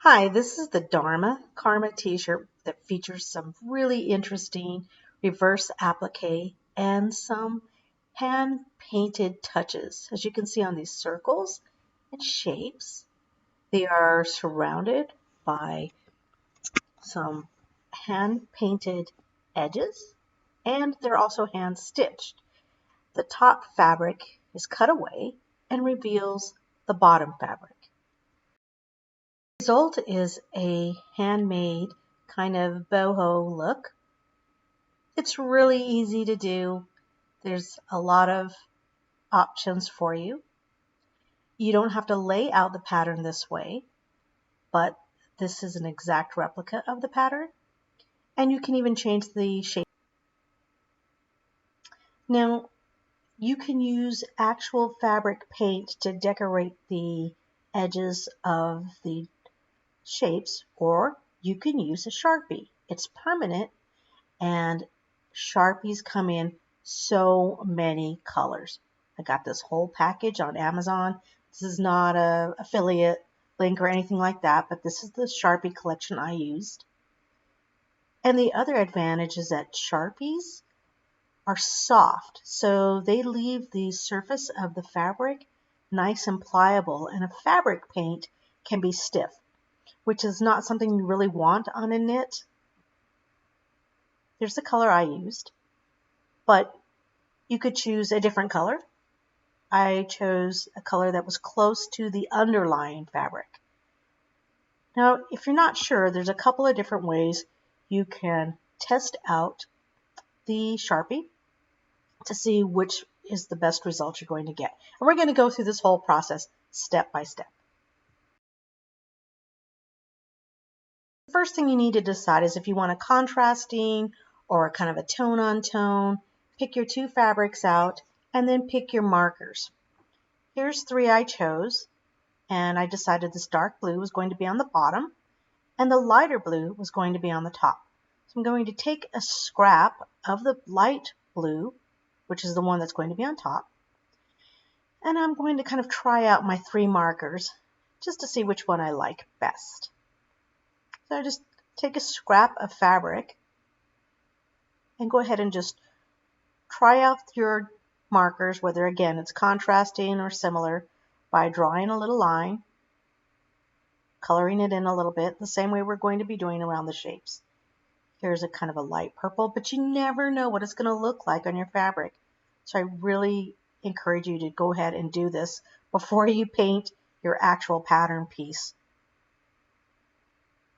Hi, this is the Darma Karma t-shirt that features some really interesting reverse applique and some hand painted touches. As you can see on these circles and shapes, they are surrounded by some hand painted edges and they're also hand stitched. The top fabric is cut away and reveals the bottom fabric. The result is a handmade kind of boho look. It's really easy to do. There's a lot of options for you. You don't have to lay out the pattern this way, but this is an exact replica of the pattern. And you can even change the shape. Now, you can use actual fabric paint to decorate the edges of the shapes, or you can use a Sharpie. It's permanent, and Sharpies come in so many colors. I got this whole package on Amazon. This is not an affiliate link or anything like that, but this is the Sharpie collection I used. And the other advantage is that Sharpies are soft, so they leave the surface of the fabric nice and pliable, and a fabric paint can be stiff, which is not something you really want on a knit. Here's the color I used, but you could choose a different color. I chose a color that was close to the underlying fabric. Now, if you're not sure, there's a couple of different ways you can test out the Sharpie to see which is the best result you're going to get. And we're going to go through this whole process step by step. The first thing you need to decide is if you want a contrasting or kind of a tone on tone. Pick your two fabrics out and then pick your markers. Here's three I chose, and I decided this dark blue was going to be on the bottom and the lighter blue was going to be on the top. So I'm going to take a scrap of the light blue, which is the one that's going to be on top, and I'm going to kind of try out my three markers just to see which one I like best. So I just take a scrap of fabric and go ahead and just try out your markers, whether again it's contrasting or similar, by drawing a little line, coloring it in a little bit, the same way we're going to be doing around the shapes. Here's a kind of a light purple, but you never know what it's going to look like on your fabric. So I really encourage you to go ahead and do this before you paint your actual pattern piece.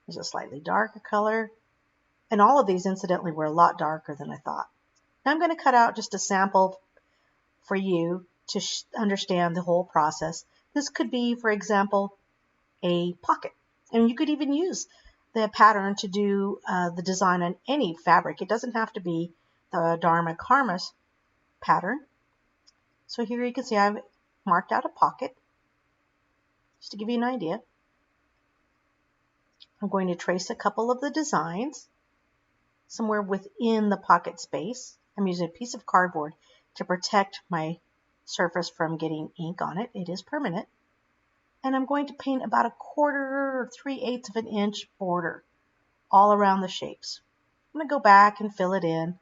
There's a slightly darker color, and all of these incidentally were a lot darker than I thought. Now I'm going to cut out just a sample for you to understand the whole process. This could be, for example, a pocket, and you could even use the pattern to do the design on any fabric. It doesn't have to be the Darma Karma pattern. So here you can see I've marked out a pocket just to give you an idea. I'm going to trace a couple of the designs somewhere within the pocket space. I'm using a piece of cardboard to protect my surface from getting ink on it. It is permanent. And I'm going to paint about a 1/4 or 3/8 of an inch border all around the shapes. I'm going to go back and fill it in.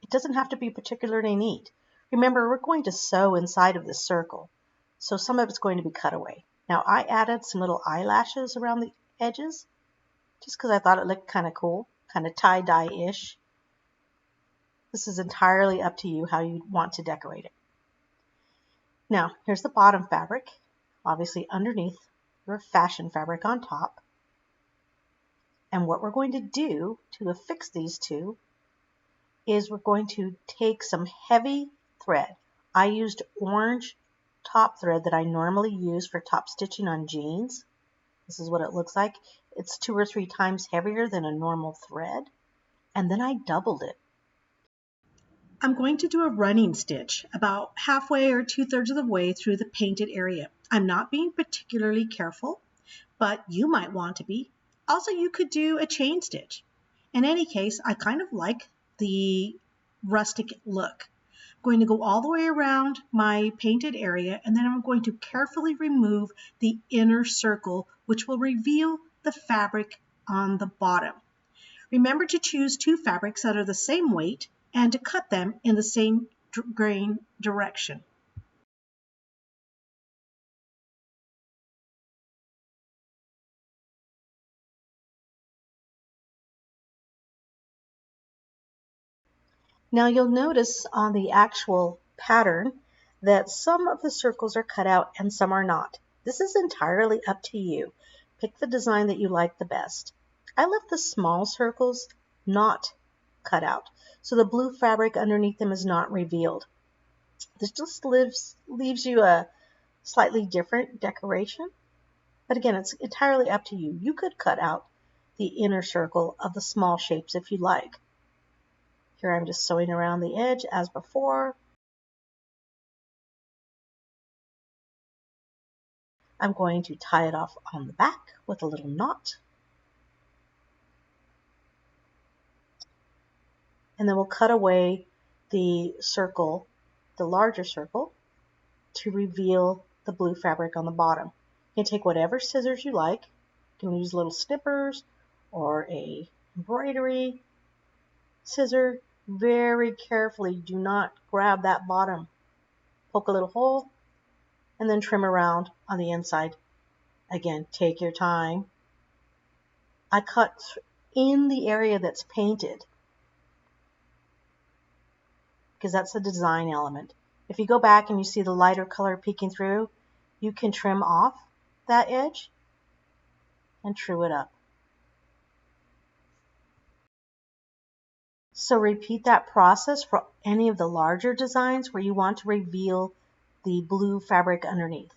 It doesn't have to be particularly neat. Remember, we're going to sew inside of the circle, so some of it's going to be cut away. Now, I added some little eyelashes around the edges just because I thought it looked kind of cool, kind of tie-dye-ish. This is entirely up to you how you want to decorate it. Now, here's the bottom fabric, obviously underneath your fashion fabric on top. And what we're going to do to affix these two is we're going to take some heavy thread. I used orange top thread that I normally use for top stitching on jeans. This is what it looks like. It's 2 or 3 times heavier than a normal thread. And then I doubled it. I'm going to do a running stitch about halfway or 2/3 of the way through the painted area. I'm not being particularly careful, but you might want to be. Also, you could do a chain stitch. In any case, I kind of like the rustic look. I'm going to go all the way around my painted area, and then I'm going to carefully remove the inner circle, which will reveal the fabric on the bottom. Remember to choose two fabrics that are the same weight and to cut them in the same grain direction. Now you'll notice on the actual pattern that some of the circles are cut out and some are not. This is entirely up to you. Pick the design that you like the best. I left the small circles not cut out, so the blue fabric underneath them is not revealed. This just leaves you a slightly different decoration, but again, it's entirely up to you. You could cut out the inner circle of the small shapes if you like. Here I'm just sewing around the edge as before. I'm going to tie it off on the back with a little knot. And then we'll cut away the circle, the larger circle, to reveal the blue fabric on the bottom. You can take whatever scissors you like. You can use little snippers or a embroidery scissor. Very carefully, do not grab that bottom. Poke a little hole and then trim around on the inside. Again, take your time. I cut in the area that's painted because that's the design element. If you go back and you see the lighter color peeking through, you can trim off that edge and true it up. So repeat that process for any of the larger designs where you want to reveal the blue fabric underneath.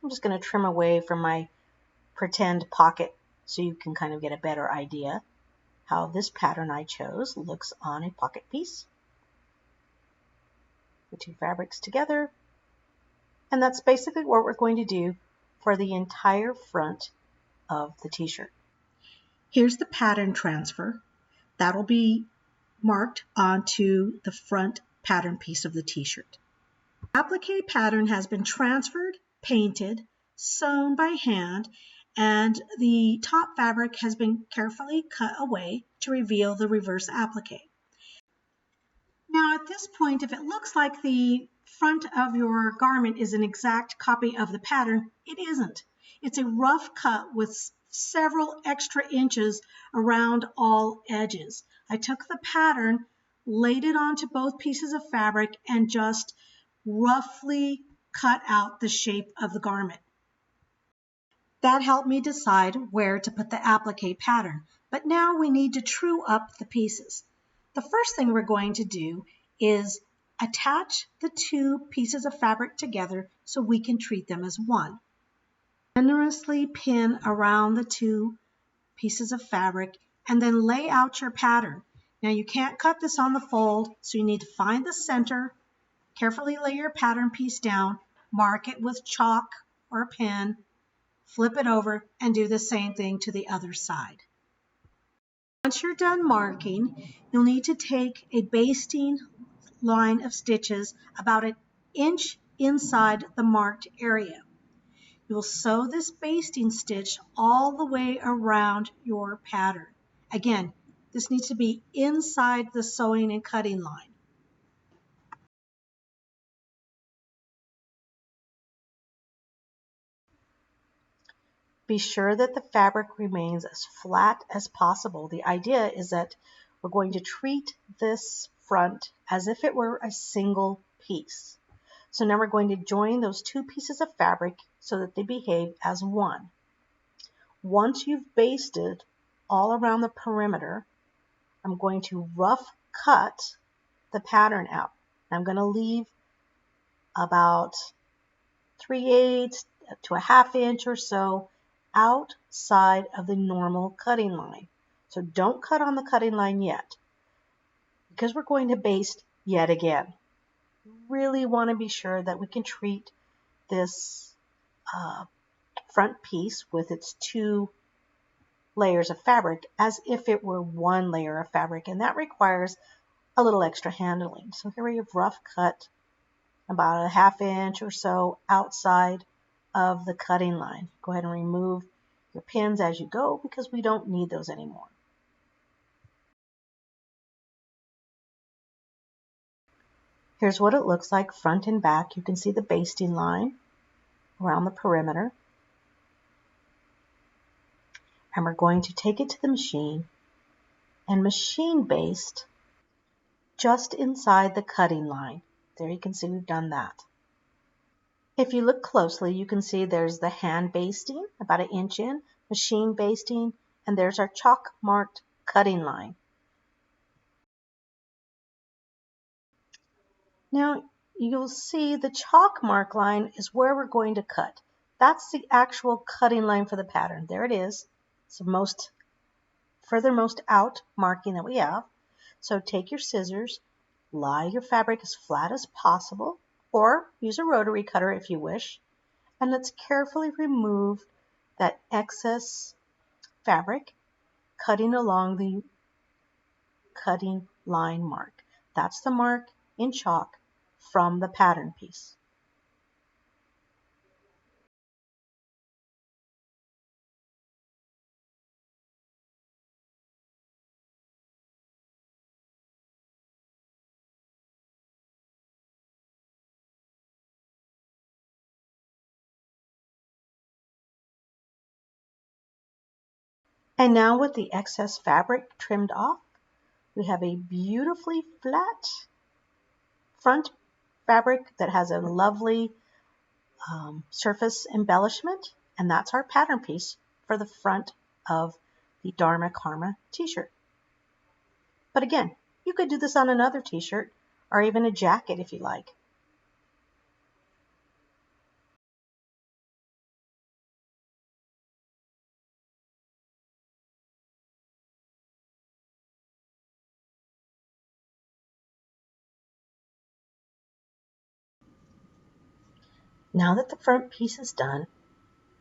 I'm just going to trim away from my pretend pocket so you can kind of get a better idea how this pattern I chose looks on a pocket piece. The two fabrics together, and that's basically what we're going to do for the entire front of the t-shirt. Here's the pattern transfer. That'll be marked onto the front pattern piece of the t-shirt. Applique pattern has been transferred, painted, sewn by hand, and the top fabric has been carefully cut away to reveal the reverse applique. Now at this point, if it looks like the front of your garment is an exact copy of the pattern, it isn't. It's a rough cut with several extra inches around all edges. I took the pattern, laid it onto both pieces of fabric, and just roughly cut out the shape of the garment. That helped me decide where to put the applique pattern. But now we need to true up the pieces. The first thing we're going to do is attach the two pieces of fabric together so we can treat them as one. Generously pin around the two pieces of fabric and then lay out your pattern. Now you can't cut this on the fold, so you need to find the center, carefully lay your pattern piece down, mark it with chalk or a pen, flip it over, and do the same thing to the other side. Once you're done marking, you'll need to take a basting line of stitches about an inch inside the marked area. You will sew this basting stitch all the way around your pattern. Again, this needs to be inside the sewing and cutting line. Be sure that the fabric remains as flat as possible. The idea is that we're going to treat this front as if it were a single piece. So now we're going to join those two pieces of fabric so that they behave as one. Once you've basted all around the perimeter, I'm going to rough cut the pattern out. I'm going to leave about 3/8 to a 1/2 inch or so outside of the normal cutting line. So don't cut on the cutting line yet, because we're going to baste yet again. Really want to be sure that we can treat this front piece with its two layers of fabric as if it were one layer of fabric, and that requires a little extra handling. So here we have rough cut about a 1/2 inch or so outside of the cutting line. Go ahead and remove your pins as you go because we don't need those anymore. Here's what it looks like front and back. You can see the basting line around the perimeter. And we're going to take it to the machine and machine baste just inside the cutting line. There you can see we've done that. If you look closely, you can see there's the hand basting, about 1 inch in, machine basting, and there's our chalk marked cutting line. Now you'll see the chalk mark line is where we're going to cut. That's the actual cutting line for the pattern. There it is. It's the furthermost out marking that we have. So take your scissors, lie your fabric as flat as possible, or use a rotary cutter if you wish, and let's carefully remove that excess fabric cutting along the cutting line mark. That's the mark in chalk from the pattern piece. And now with the excess fabric trimmed off, we have a beautifully flat front fabric that has a lovely surface embellishment, and that's our pattern piece for the front of the Dharma Karma t-shirt. But again, you could do this on another t-shirt or even a jacket if you like. Now that the front piece is done,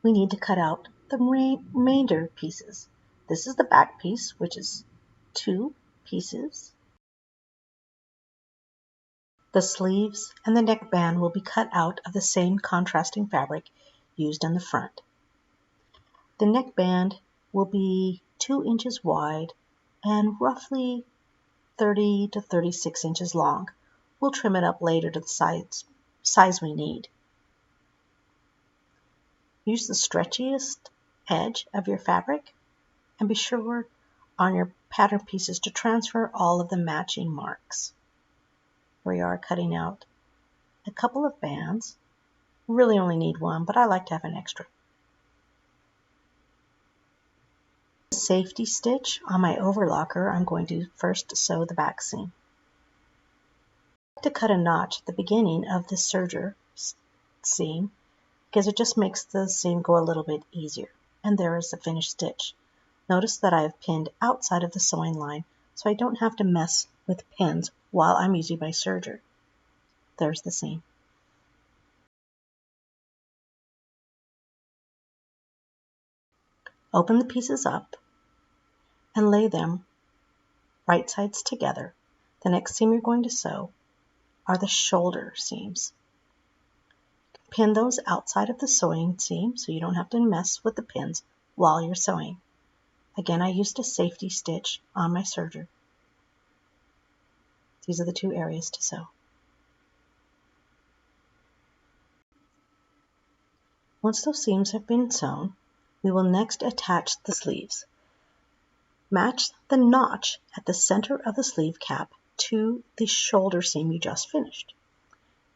we need to cut out the remainder pieces. This is the back piece, which is 2 pieces. The sleeves and the neckband will be cut out of the same contrasting fabric used on the front. The neckband will be 2 inches wide and roughly 30 to 36 inches long. We'll trim it up later to the size we need. Use the stretchiest edge of your fabric and be sure on your pattern pieces to transfer all of the matching marks. We are cutting out a couple of bands. Really only need one, but I like to have an extra. Safety stitch on my overlocker, I'm going to first sew the back seam. I like to cut a notch at the beginning of the serger seam because it just makes the seam go a little bit easier. And there is the finished stitch. Notice that I have pinned outside of the sewing line so I don't have to mess with pins while I'm using my serger. There's the seam. Open the pieces up and lay them right sides together. The next seam you're going to sew are the shoulder seams. Pin those outside of the sewing seam so you don't have to mess with the pins while you're sewing. Again, I used a safety stitch on my serger. These are the 2 areas to sew. Once those seams have been sewn, we will next attach the sleeves. Match the notch at the center of the sleeve cap to the shoulder seam you just finished.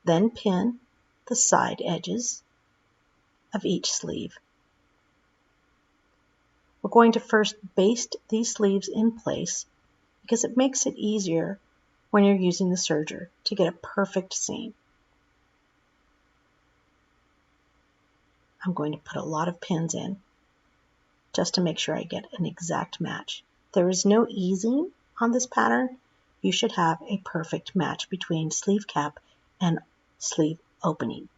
Then pin the side edges of each sleeve. We're going to first baste these sleeves in place because it makes it easier when you're using the serger to get a perfect seam. I'm going to put a lot of pins in just to make sure I get an exact match. There is no easing on this pattern. You should have a perfect match between sleeve cap and sleeve opening.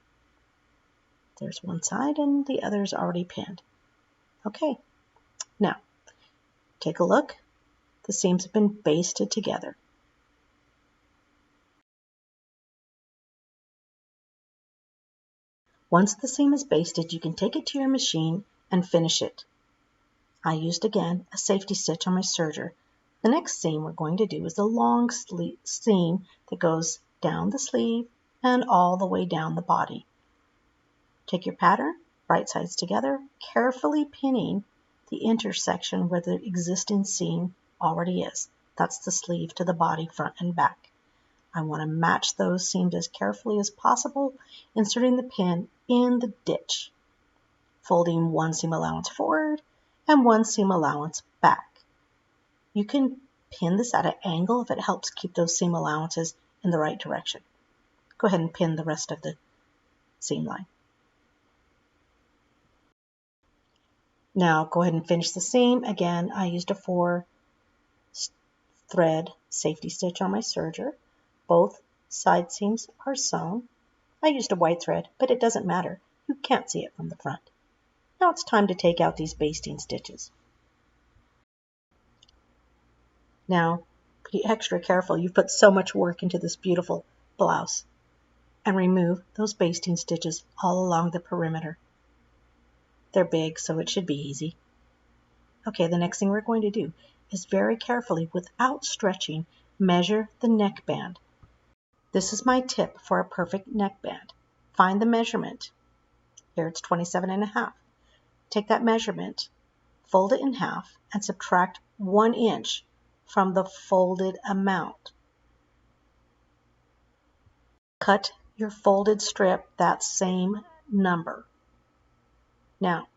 There's one side and the other is already pinned. Okay, now take a look. The seams have been basted together. Once the seam is basted, you can take it to your machine and finish it. I used again a safety stitch on my serger. The next seam we're going to do is the long seam that goes down the sleeve and all the way down the body. Take your pattern, right sides together, carefully pinning the intersection where the existing seam already is. That's the sleeve to the body, front and back. I want to match those seams as carefully as possible, inserting the pin in the ditch, folding one seam allowance forward and one seam allowance back. You can pin this at an angle if it helps keep those seam allowances in the right direction. Go ahead and pin the rest of the seam line. Now go ahead and finish the seam. Again, I used a 4-thread safety stitch on my serger. Both side seams are sewn. I used a white thread, but it doesn't matter. You can't see it from the front. Now it's time to take out these basting stitches. Now, be extra careful. You've put so much work into this beautiful blouse. And remove those basting stitches all along the perimeter. They're big, so it should be easy. Okay, the next thing we're going to do is very carefully, without stretching, measure the neckband. This is my tip for a perfect neckband. Find the measurement. Here it's 27.5. Take that measurement, fold it in half, and subtract 1 inch from the folded amount. Cut your folded strip that same number. Now,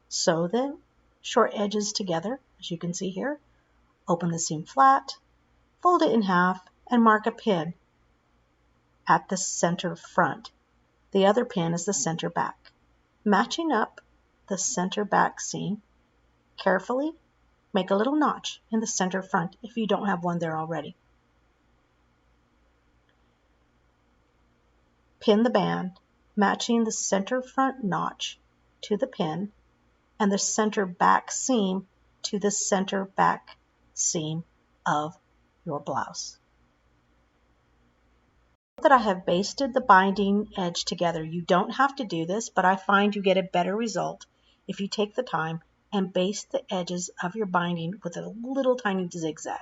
sew the short edges together, as you can see here. Open the seam flat, fold it in half, and mark a pin at the center front. The other pin is the center back. Matching up the center back seam, carefully make a little notch in the center front if you don't have one there already. Pin the band, matching the center front notch to the pin and the center back seam to the center back seam of your blouse. That I have basted the binding edge together. You don't have to do this, but I find you get a better result if you take the time and baste the edges of your binding with a little tiny zigzag.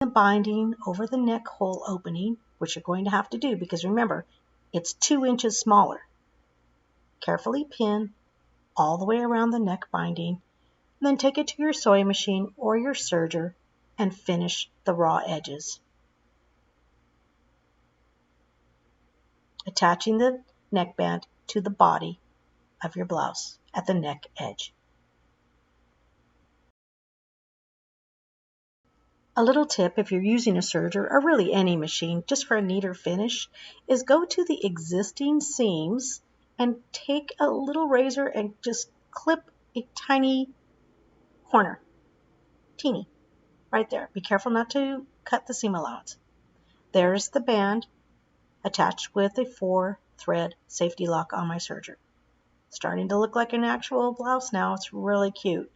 The binding over the neck hole opening, which you're going to have to do because remember, it's 2 inches smaller. Carefully pin all the way around the neck binding, and then take it to your sewing machine or your serger and finish the raw edges. Attaching the neckband to the body of your blouse at the neck edge. A little tip if you're using a serger or really any machine just for a neater finish is go to the existing seams and take a little razor and just clip a tiny corner, teeny, right there. Be careful not to cut the seam allowance. There's the band attached with a 4-thread safety lock on my serger. Starting to look like an actual blouse now. It's really cute.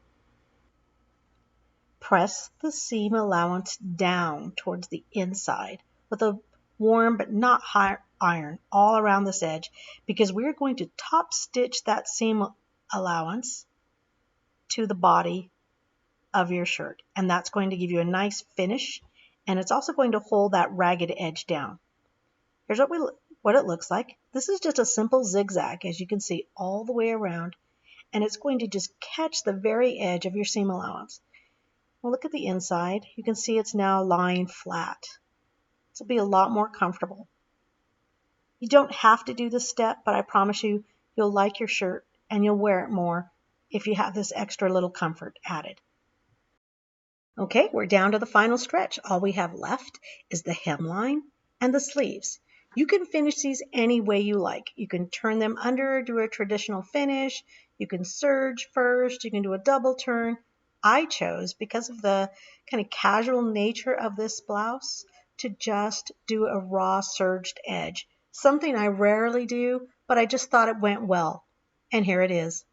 Press the seam allowance down towards the inside with a warm but not hot iron all around this edge because we're going to top stitch that seam allowance to the body of your shirt, and that's going to give you a nice finish, and it's also going to hold that ragged edge down. Here's what it looks like. This is just a simple zigzag, as you can see, all the way around, and it's going to just catch the very edge of your seam allowance. Well, look at the inside. You can see it's now lying flat. This will be a lot more comfortable. You don't have to do this step, but I promise you, you'll like your shirt and you'll wear it more if you have this extra little comfort added. Okay, we're down to the final stretch. All we have left is the hemline and the sleeves. You can finish these any way you like. You can turn them under, do a traditional finish. You can serge first. You can do a double turn. I chose, because of the kind of casual nature of this blouse, to just do a raw serged edge. Something I rarely do, but I just thought it went well. And here it is.